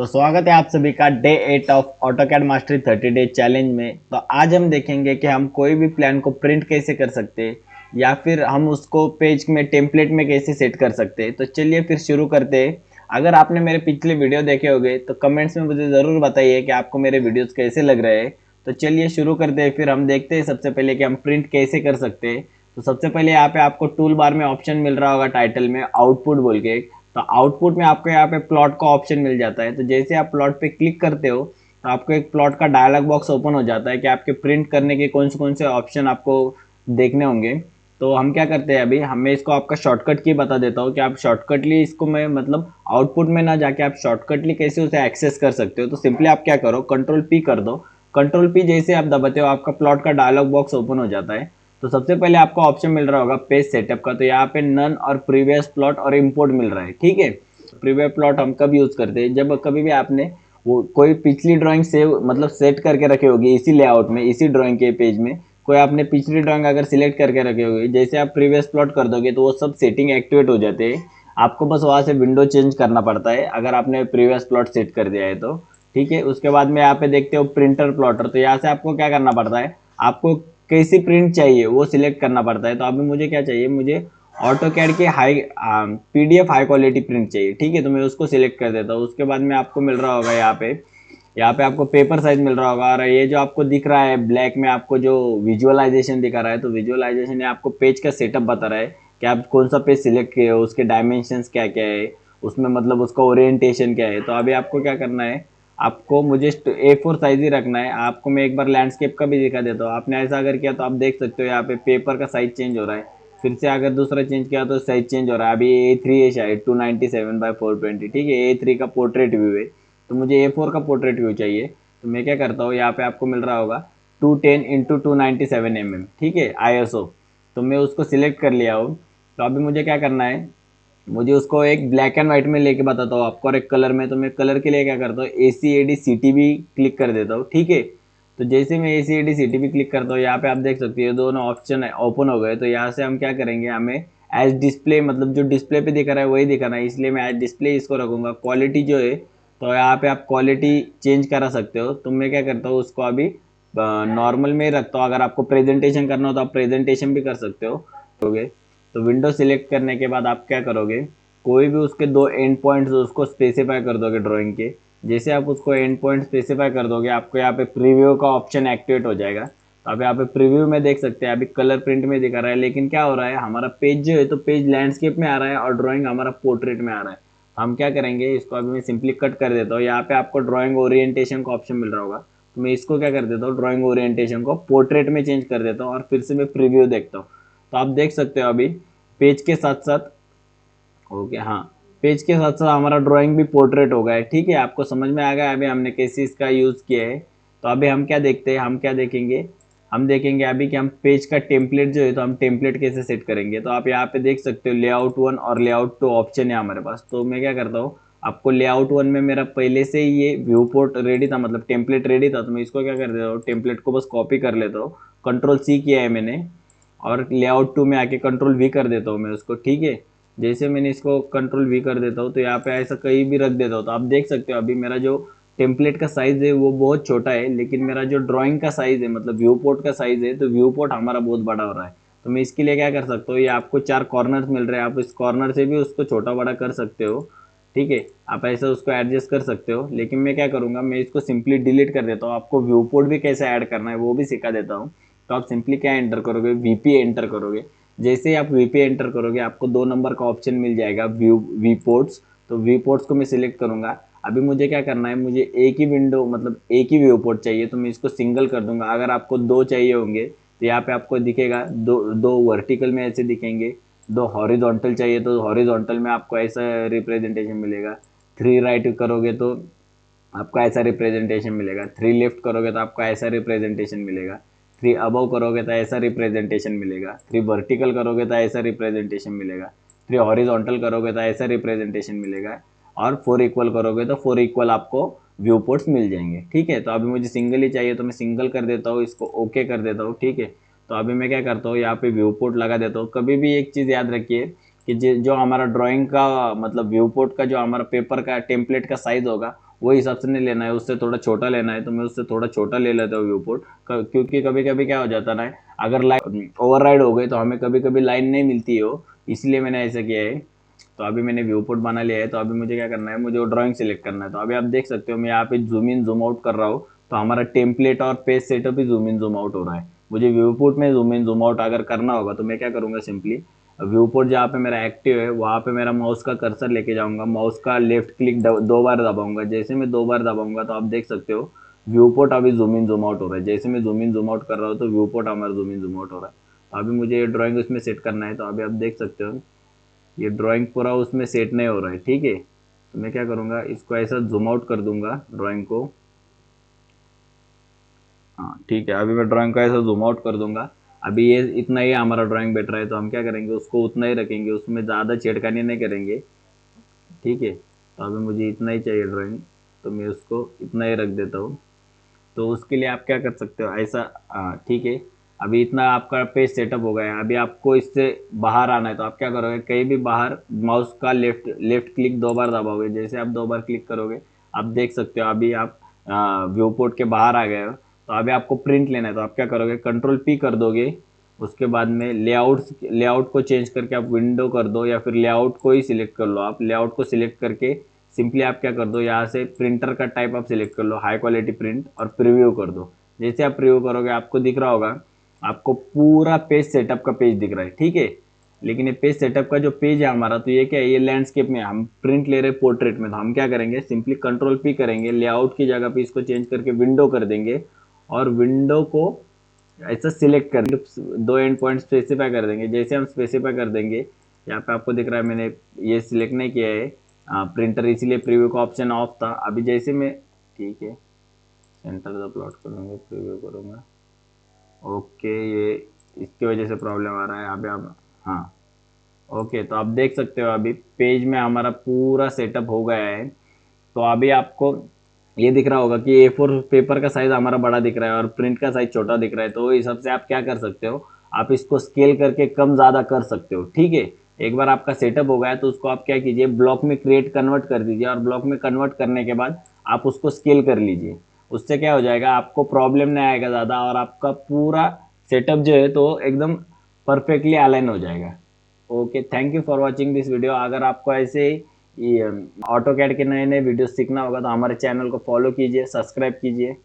तो स्वागत है आप सभी का day 8 of AutoCAD mastery 30 day challenge में। तो आज हम देखेंगे कि हम कोई भी प्लान को प्रिंट कैसे कर सकते हैं या फिर हम उसको पेज में टेम्पलेट में कैसे सेट कर सकते हैं। तो चलिए फिर शुरू करते हैं। अगर आपने मेरे पिछले वीडियो देखे होंगे तो कमेंट्स में मुझे ज़रूर बताइए कि आपको मेरे वीडियोस कैसे लग रहे हैं। तो चलिए शुरू करते हैं। फिर हम देखते हैं सबसे पहले कि हम प्रिंट कैसे कर सकते हैं। तो सबसे पहले यहाँ पे आपको टूल बार में ऑप्शन मिल रहा होगा टाइटल में आउटपुट बोल के। तो आउटपुट में आपको यहाँ पे प्लॉट का ऑप्शन मिल जाता है। तो जैसे आप प्लॉट पे क्लिक करते हो तो आपको एक प्लॉट का डायलॉग बॉक्स ओपन हो जाता है कि आपके प्रिंट करने के कौन से ऑप्शन आपको देखने होंगे। तो हम क्या करते हैं, अभी हमें इसको आपका शॉर्टकट की बता देता हूँ कि आप शॉर्टकटली इसको मैं मतलब आउटपुट में ना जाके आप शॉर्टकटली कैसे उसे एक्सेस कर सकते हो। तो सिंपली आप क्या करो, कंट्रोल पी कर दो। कंट्रोल पी जैसे आप दबाते हो आपका प्लॉट का डायलॉग बॉक्स ओपन हो जाता है। तो सबसे पहले आपको ऑप्शन मिल रहा होगा पेज सेटअप का। तो यहाँ पे नन और प्रीवियस प्लॉट और इंपोर्ट मिल रहा है। ठीक है, प्रीवियस प्लॉट हम कब यूज करते हैं, जब कभी भी आपने वो कोई पिछली ड्राइंग सेव मतलब सेट करके रखे होगी इसी लेआउट में, इसी ड्राइंग के पेज में कोई आपने पिछली ड्राइंग अगर सिलेक्ट करके रखे होगी, जैसे आप प्रीवियस प्लॉट कर दोगे तो वो सब सेटिंग एक्टिवेट हो जाते हैं। आपको बस वहां से विंडो चेंज करना पड़ता है अगर आपने प्रीवियस प्लॉट सेट कर दिया है तो। ठीक है, उसके बाद में यहाँ पे देखते हो प्रिंटर प्लॉटर। तो यहाँ से आपको क्या करना पड़ता है, आपको कैसी प्रिंट चाहिए वो सिलेक्ट करना पड़ता है। तो अभी मुझे क्या चाहिए, मुझे ऑटो कैड के high PDF high quality print चाहिए। ठीक है, तो मैं उसको सिलेक्ट कर देता हूँ। उसके बाद में आपको मिल रहा होगा यहाँ पे आपको पेपर साइज मिल रहा होगा। और ये जो आपको दिख रहा है ब्लैक में, आपको जो विजुअलाइजेशन दिखा रहा है, तो विजुअलाइजेशन आपको पेज का सेटअप बता रहा है कि आप कौन सा पेज सिलेक्ट किए हो, उसके डायमेंशंस क्या क्या है, उसमें मतलब उसका ओरिएंटेशन क्या है। तो अभी आपको क्या करना है, आपको मुझे A4 साइज ही रखना है। आपको मैं एक बार लैंडस्केप का भी दिखा देता हूँ। आपने ऐसा अगर किया तो आप देख सकते हो यहाँ पे पेपर का साइज चेंज हो रहा है। फिर से अगर दूसरा चेंज किया तो साइज चेंज हो रहा है। अभी A3 है शायद 297/420। ठीक है, A3 का पोर्ट्रेट व्यू है, तो मुझे A4 का पोर्ट्रेट व्यू चाहिए। तो मैं क्या करता हूँ, यहाँ पे आपको मिल रहा होगा 210x297 mm। ठीक है, ISO। तो मैं उसको सिलेक्ट कर लिया हूँ। तो अभी मुझे क्या करना है, मुझे उसको एक ब्लैक एंड व्हाइट में लेके बताता हूँ आपको और एक कलर में। तो मैं कलर के लिए क्या करता हूँ, ACAD CTB क्लिक कर देता हूँ। ठीक है, तो जैसे मैं ACAD CTB क्लिक करता हूँ यहाँ पे आप देख सकते हो दोनों ऑप्शन ओपन हो गए। तो यहाँ से हम क्या करेंगे, हमें एज डिस्प्ले मतलब जो डिस्प्ले पे दिखा रहा है वही दिखाना है, इसलिए मैं एज डिस्प्ले इसको रखूंगा। क्वालिटी जो है तो यहाँ पे आप क्वालिटी चेंज करा सकते हो। तो मैं क्या करता हूँ, उसको अभी नॉर्मल में रखता हूँ। अगर आपको प्रेजेंटेशन करना हो तो आप प्रेजेंटेशन भी कर सकते हो। तो विंडो सिलेक्ट करने के बाद आप क्या करोगे, कोई भी उसके दो एंड पॉइंट्स उसको स्पेसिफाई कर दोगे ड्राइंग के। जैसे आप उसको एंड पॉइंट स्पेसिफाई कर दोगे आपको यहाँ पे प्रीव्यू का ऑप्शन एक्टिवेट हो जाएगा। तो आप यहाँ पे प्रीव्यू में देख सकते हैं, अभी कलर प्रिंट में दिखा रहा है, लेकिन क्या हो रहा है, हमारा पेज जो है तो पेज लैंडस्केप में आ रहा है और ड्राइंग हमारा पोर्ट्रेट में आ रहा है। हम क्या करेंगे, इसको अभी मैं सिंपली कट कर देता हूँ। यहाँ पे आपको ड्राइंग ओरिएंटेशन का ऑप्शन मिल रहा होगा। तो मैं इसको क्या कर देता हूँ, ड्राइंग ओरिएंटेशन को पोर्ट्रेट में चेंज कर देता हूँ और फिर से मैं प्रीव्यू देखता हूँ। तो आप देख सकते हो अभी पेज के साथ साथ, ओके हाँ, पेज के साथ साथ हमारा ड्राइंग भी पोर्ट्रेट हो गया है। ठीक है, आपको समझ में आ गया अभी हमने कैसे इसका यूज़ किया है। तो अभी हम क्या देखते हैं, हम क्या देखेंगे, हम देखेंगे अभी कि हम पेज का टेम्पलेट जो है तो हम टेम्पलेट कैसे सेट करेंगे। तो आप यहाँ पे देख सकते हो लेआउट 1 और लेआउट 2 ऑप्शन है हमारे पास। तो मैं क्या करता हूँ, आपको लेआउट 1 में मेरा पहले से ही ये व्यू पोर्ट रेडी था, मतलब टेम्पलेट रेडी था। तो मैं इसको क्या कर देता हूँ, टेम्पलेट को बस कॉपी कर लेता हूँ। Ctrl+C किया है मैंने और लेआउट 2 में आके Ctrl+V कर देता हूँ मैं उसको। ठीक है, जैसे मैंने इसको Ctrl+V कर देता हूँ तो यहाँ पे ऐसा कहीं भी रख देता हूँ। तो आप देख सकते हो अभी मेरा जो टेम्पलेट का साइज है वो बहुत छोटा है, लेकिन मेरा जो ड्राइंग का साइज है मतलब व्यू पोर्ट का साइज है तो व्यू पोर्ट हमारा बहुत बड़ा हो रहा है। तो मैं इसके लिए क्या कर सकता हूँ, ये आपको 4 कॉर्नर्स मिल रहे हैं, आप इस कॉर्नर से भी उसको छोटा बड़ा कर सकते हो। ठीक है, आप ऐसा उसको एडजस्ट कर सकते हो। लेकिन मैं क्या करूँगा, मैं इसको सिंपली डिलीट कर देता हूँ। आपको व्यू पोर्ट भी कैसे ऐड करना है वो भी सिखा देता हूँ। तो आप सिंपली क्या एंटर करोगे, VP एंटर करोगे। जैसे ही आप VP एंटर करोगे आपको 2 नंबर का ऑप्शन मिल जाएगा व्यू वी पोर्ट्स। तो वी पोर्ट्स को मैं सिलेक्ट करूंगा। अभी मुझे क्या करना है, मुझे एक ही विंडो मतलब एक ही व्यू पोर्ट चाहिए, तो मैं इसको सिंगल कर दूंगा। अगर आपको दो चाहिए होंगे तो यहाँ पे आपको दिखेगा दो, दो वर्टिकल में ऐसे दिखेंगे। दो हॉरिजॉन्टल चाहिए तो हॉरिजॉन्टल में आपको ऐसा रिप्रेजेंटेशन मिलेगा। 3 राइट करोगे तो आपको ऐसा रिप्रेजेंटेशन मिलेगा। 3 लेफ्ट करोगे तो आपको ऐसा रिप्रेजेंटेशन मिलेगा। 3 अबव करोगे तो ऐसा रिप्रेजेंटेशन मिलेगा। 3 वर्टिकल करोगे तो ऐसा रिप्रेजेंटेशन मिलेगा। 3 हॉरिजॉन्टल करोगे तो ऐसा रिप्रेजेंटेशन मिलेगा। और 4 इक्वल करोगे तो 4 इक्वल आपको व्यू पोर्ट्स मिल जाएंगे। ठीक है, तो अभी मुझे सिंगल ही चाहिए तो मैं सिंगल कर देता हूँ, इसको ओके कर देता हूँ। ठीक है, तो अभी मैं क्या करता हूँ, यहाँ पे व्यू पोर्ट लगा देता हूँ। कभी भी एक चीज़ याद रखिए कि जो हमारा ड्राइंग का मतलब व्यू पोर्ट का जो हमारा पेपर का टेम्पलेट का साइज होगा वो हिसाब से नहीं लेना है, उससे थोड़ा छोटा लेना है तो मैं उससे थोड़ा छोटा ले लेता हूँ व्यू पोर्ट। क्योंकि कभी कभी क्या हो जाता है, अगर लाइन ओवरराइड हो गई तो हमें कभी कभी लाइन नहीं मिलती हो, इसलिए मैंने ऐसा किया है। तो अभी मैंने व्यू पोर्ट बना लिया है, तो अभी मुझे क्या करना है, मुझे वो ड्राइंग सिलेक्ट करना है। तो अभी आप देख सकते हो मैं यहाँ पे जूम इन जूम आउट कर रहा हूँ, तो हमारा टेम्पलेट और पेज सेटअप भी जूम इन जूम आउट हो रहा है। मुझे व्यू पोर्ट में जूम इन जूम आउट अगर करना होगा तो मैं क्या करूँगा, सिंपली व्यू पोर्ट जहाँ पे मेरा एक्टिव है वहाँ पे मेरा माउस का कर्सर लेके जाऊंगा, माउस का लेफ्ट क्लिक 2 बार दबाऊंगा। जैसे मैं 2 बार दबाऊंगा तो आप देख सकते हो व्यू पोर्ट अभी जूम इन जूम आउट हो रहा है। जैसे मैं जूम इन जूम आउट कर रहा हूँ तो व्यू पोर्ट हमारा जूम इन जूम आउट हो रहा है। तो अभी मुझे ये ड्राइंग उसमें सेट करना है। तो अभी आप देख सकते हो ये ड्राइंग पूरा उसमें सेट नहीं हो रहा है, ठीक है। तो मैं क्या करूँगा, इसको ऐसा जूम आउट कर दूंगा ड्राइंग को। हाँ ठीक है, अभी मैं ड्राइंग का ऐसा जूम आउट कर दूंगा। अभी ये इतना ही हमारा ड्राइंग बैठ रहा है, तो हम क्या करेंगे, उसको उतना ही रखेंगे, उसमें ज़्यादा छेड़खानी नहीं करेंगे, ठीक है। तो अभी मुझे इतना ही चाहिए ड्राइंग, तो मैं उसको इतना ही रख देता हूँ। तो उसके लिए आप क्या कर सकते हो, ऐसा, ठीक है। अभी इतना आपका पेज सेटअप हो गया है। अभी आपको इससे बाहर आना है तो आप क्या करोगे, कहीं भी बाहर माउस का लेफ्ट लेफ्ट क्लिक 2 बार दबाओगे। जैसे आप 2 बार क्लिक करोगे आप देख सकते हो अभी आप व्यू पोर्ट के बाहर आ गए हो। तो अभी आपको प्रिंट लेना है तो आप क्या करोगे, कंट्रोल पी कर दोगे। उसके बाद में लेआउट को चेंज करके आप विंडो कर दो, या फिर लेआउट को ही सिलेक्ट कर लो। आप लेआउट को सिलेक्ट करके सिंपली आप क्या कर दो, यहाँ से प्रिंटर का टाइप आप सिलेक्ट कर लो, हाई क्वालिटी प्रिंट, और प्रीव्यू कर दो। जैसे आप प्रीव्यू करोगे आपको दिख रहा होगा, आपको पूरा पेज सेटअप का पेज दिख रहा है, ठीक है। लेकिन ये पेज सेटअप का जो पेज है हमारा, तो ये क्या है, ये लैंडस्केप में हम प्रिंट ले रहे पोर्ट्रेट में। तो हम क्या करेंगे, सिंपली कंट्रोल पी करेंगे, लेआउट की जगह पे इसको चेंज करके विंडो कर देंगे, और विंडो को ऐसा सिलेक्ट कर 2 एंड पॉइंट स्पेसिफाई कर देंगे। जैसे हम स्पेसिफाई कर देंगे, यहाँ पे आपको दिख रहा है मैंने ये सिलेक्ट नहीं किया है प्रिंटर, इसीलिए प्रीव्यू का ऑप्शन ऑफ था। अभी जैसे मैं, ठीक है, सेंटर द प्लॉट करूँगा, प्रीव्यू करूँगा, ओके, ये इसकी वजह से प्रॉब्लम आ रहा है अभी आप, हाँ, ओके। तो आप देख सकते हो अभी पेज में हमारा पूरा सेटअप हो गया है। तो अभी आपको ये दिख रहा होगा कि A4 पेपर का साइज हमारा बड़ा दिख रहा है और प्रिंट का साइज छोटा दिख रहा है। तो इस हिसाब से आप क्या कर सकते हो, आप इसको स्केल करके कम ज़्यादा कर सकते हो, ठीक है। एक बार आपका सेटअप हो गया तो उसको आप क्या कीजिए, ब्लॉक में क्रिएट कन्वर्ट कर दीजिए, और ब्लॉक में कन्वर्ट करने के बाद आप उसको स्केल कर लीजिए। उससे क्या हो जाएगा, आपको प्रॉब्लम नहीं आएगा ज़्यादा, और आपका पूरा सेटअप जो है तो एकदम परफेक्टली अलाइन हो जाएगा। Okay, thank you for watching this video. अगर आपको ऐसे ऑटो कैड के नए नए वीडियो सीखना होगा तो हमारे चैनल को फॉलो कीजिए, सब्सक्राइब कीजिए।